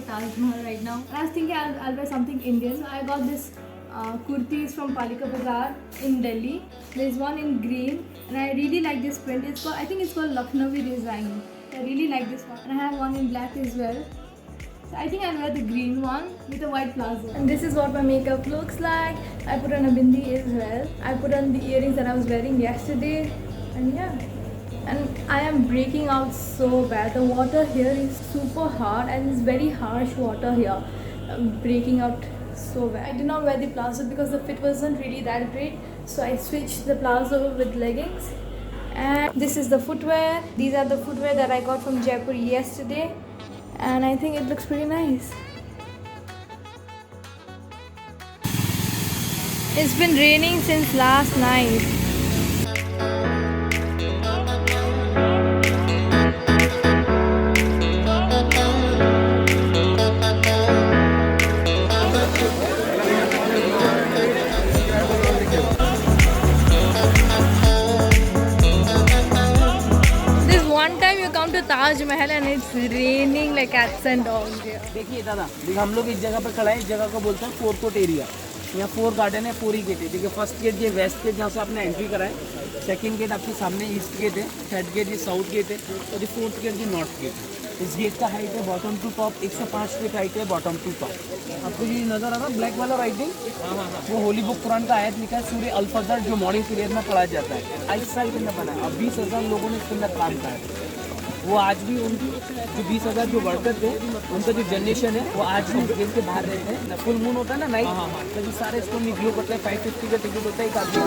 the Taj Mahal right now. And I was thinking I'll wear something Indian. I got this kurtis from Palika Bazaar in Delhi. There's one in green, and I really like this print. I think it's called Lucknowi design. I really like this one, and I have one in black as well. So I think I'll wear the green one with a white plazo. And this is what my makeup looks like. I put on a bindi as well. I put on the earrings that I was wearing yesterday, and yeah. And I am breaking out so bad. The water here is super hot and it's very harsh water here. I'm breaking out so bad. I did not wear the plazo because the fit wasn't really that great. So I switched the plazo with leggings. And this is the footwear. These are the footwear that I got from Jaipur yesterday. And I think it looks pretty nice. It's been raining since last night. To Taj Mahal and it's raining like cats and dogs here. देखिए दादा, हम लोग इस जगह पर खड़ा है, इस जगह को बोलते हैं फोर कोर्ट एरिया। यहाँ 4 गार्डन है, 4 ही गेट है। देखिए फर्स्ट गेट ये वेस्ट गेट जहाँ से आपने एंट्री करा है, सेकंड गेट आपके सामने ईस्ट गेट है, थर्ड गेट ये साउथ गेट है और ये फोर्थ गेट ये नॉर्थ गेट है। इस गेट का हाइट है bottom to top 105 feet height है बॉटम टू टॉप। आपको ये नजर आ रहा है ब्लैक वाला राइटिंग, वो होली बुक कुरान का आयत लिखा है सूर्य अल फजर, जो मॉर्निंग पीरियड में पढ़ा जाता है। 22 साल के अंदर बना है। अब 20,000 लोगों ने इसके अंदर काम करा है। वो आज भी उनकी जो 20,000 जो वर्कर थे, उनका जो जनरेशन है वो आज भी गेम के बाहर रहते हैं। फुल मून होता है ना नाइट, तभी सारे इसको निकलो करते हैं। 550 का टिकट होता है एक आदमी।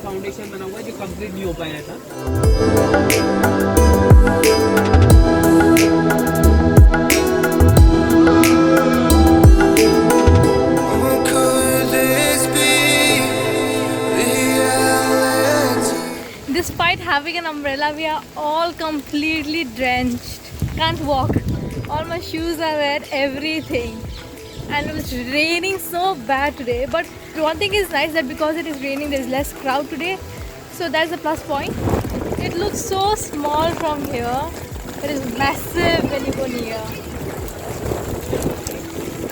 फाउंडेशन बना हुआ है जो कंप्लीट नहीं हो पाया था। Despite having an umbrella, we are all completely drenched. Can't walk. All my shoes are wet, everything. And it was raining so bad today. But one thing is nice that because it is raining, there is less crowd today. So that's a plus point. It looks so small from here. It is massive when you go near.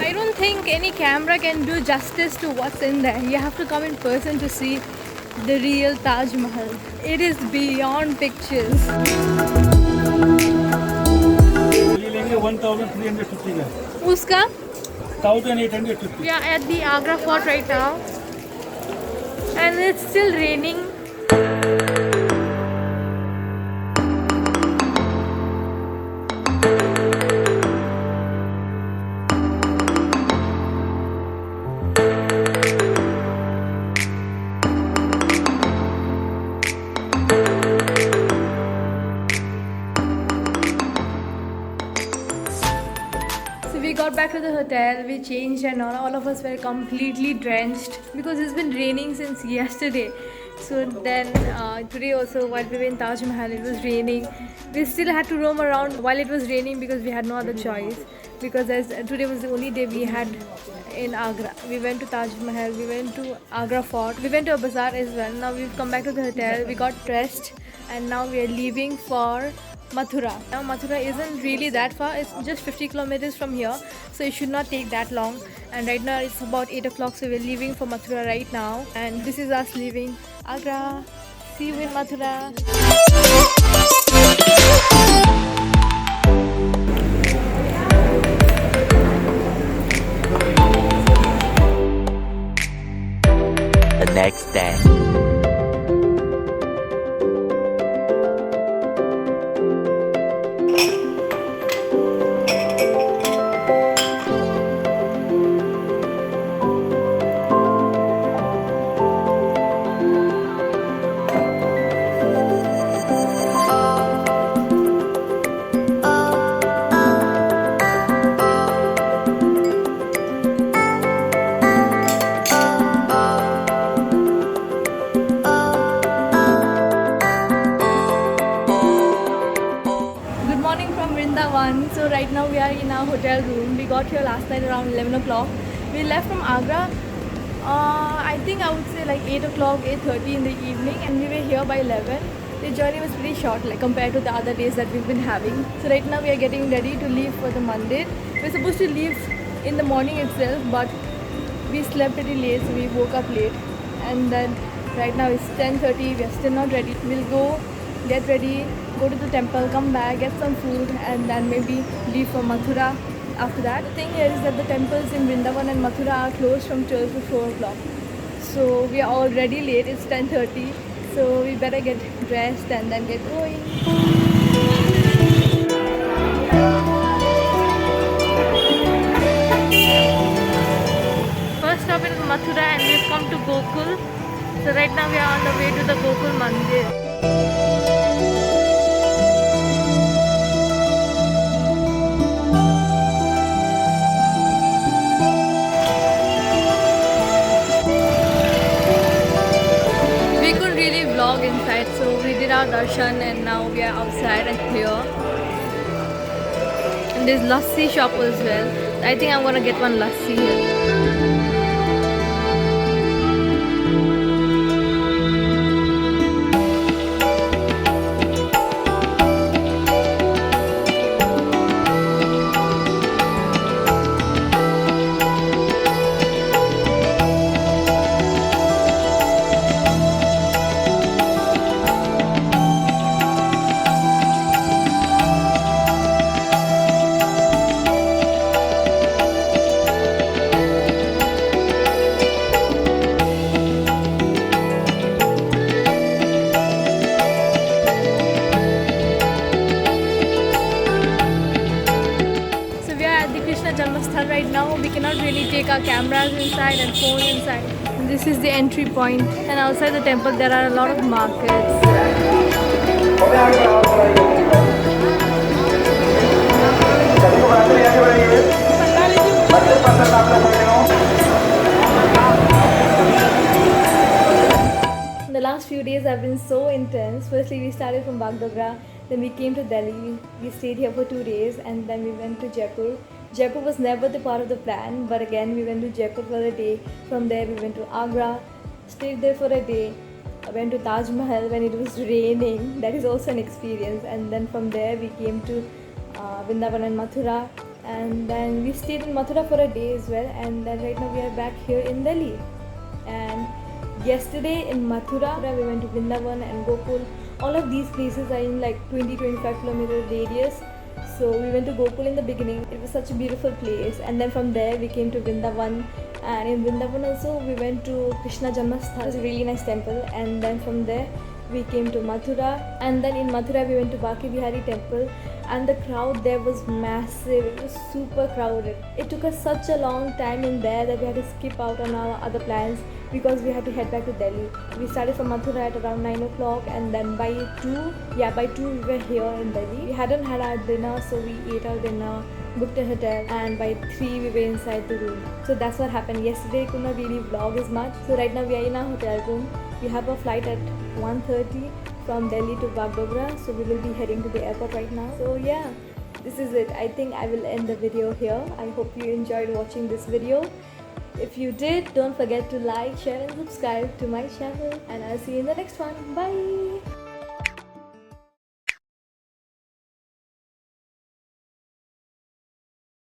I don't think any camera can do justice to what's in there. You have to come in person to see the real Taj Mahal. It is beyond pictures. 1,350 का। उसका 1,850. We are at the Agra Fort right now, and it's still raining. We got back to the hotel, we changed and all of us were completely drenched because it's been raining since yesterday. So then today also while we were in Taj Mahal, it was raining. We still had to roam around while it was raining because we had no other choice, because today was the only day we had in Agra. We went to Taj Mahal, we went to Agra Fort, we went to a bazaar as well. Now we've come back to the hotel, we got dressed and now we are leaving for Mathura. Now Mathura isn't really that far, it's just 50 kilometers from here, so it should not take that long. And right now it's about 8 o'clock, so we're leaving for Mathura right now. And this is us leaving Agra. See you in Mathura. The next day. Vrindavan. So right now we are in our hotel room. We got here last night around 11 o'clock. We left from Agra, I think I would say like 8 o'clock, 8:30 in the evening, and we were here by 11. The journey was pretty short like compared to the other days that we've been having. So right now we are getting ready to leave for the Mandir. We're supposed to leave in the morning itself, but we slept pretty late, so we woke up late. And then right now it's 10:30. We are still not ready. We'll go, get ready, go to the temple, come back, get some food, and then maybe leave for Mathura after that. The thing here is that the temples in Vrindavan and Mathura are closed from 12 to 4 o'clock. So we are already late. It's 10:30. So we better get dressed and then get going. First stop in Mathura and we've come to Gokul. So right now we are on the way to the Gokul Mandir. We couldn't really vlog inside, so we did our darshan and now we are outside and here. And there's lassi shop as well. I think I'm gonna get one lassi here. Janmasthal right now. We cannot really take our cameras inside and phones inside. And this is the entry point, and outside the temple there are a lot of markets. The last few days have been so intense. Firstly, we started from Bagdogra, then we came to Delhi. We stayed here for 2 days, and then we went to Jaipur. Jaipur was never the part of the plan, but again we went to Jaipur for a day. From there we went to Agra, stayed there for a day. I went to Taj Mahal when it was raining. That is also an experience. And then from there we came to Vrindavan and Mathura, and then we stayed in Mathura for a day as well. And then right now we are back here in Delhi. And yesterday in Mathura we went to Vrindavan and Gokul. All of these places are in like 20-25 kilometer radius. So we went to Gokul in the beginning. It was such a beautiful place, and then from there we came to Vrindavan, and in Vrindavan also we went to Krishna Janmasthal. It's a really nice temple, and then from there we came to Mathura, and then in Mathura we went to Baki Bihari temple, and the crowd there was massive. It was super crowded. It took us such a long time in there that we had to skip out on our other plans because we had to head back to Delhi. We started from Mathura at around 9 o'clock, and then by 2 we were here in Delhi. We hadn't had our dinner, so we ate our dinner, booked a hotel, and by 3 we were inside the room. So that's what happened yesterday. Could not really vlog as much. So right now we are in our hotel room. We have a flight at 1:30 from Delhi to Bagdogra, so we will be heading to the airport right now. So yeah, this is it. I think I will end the video here. I hope you enjoyed watching this video. If you did, don't forget to like, share and subscribe to my channel, and I'll see you in the next one. Bye!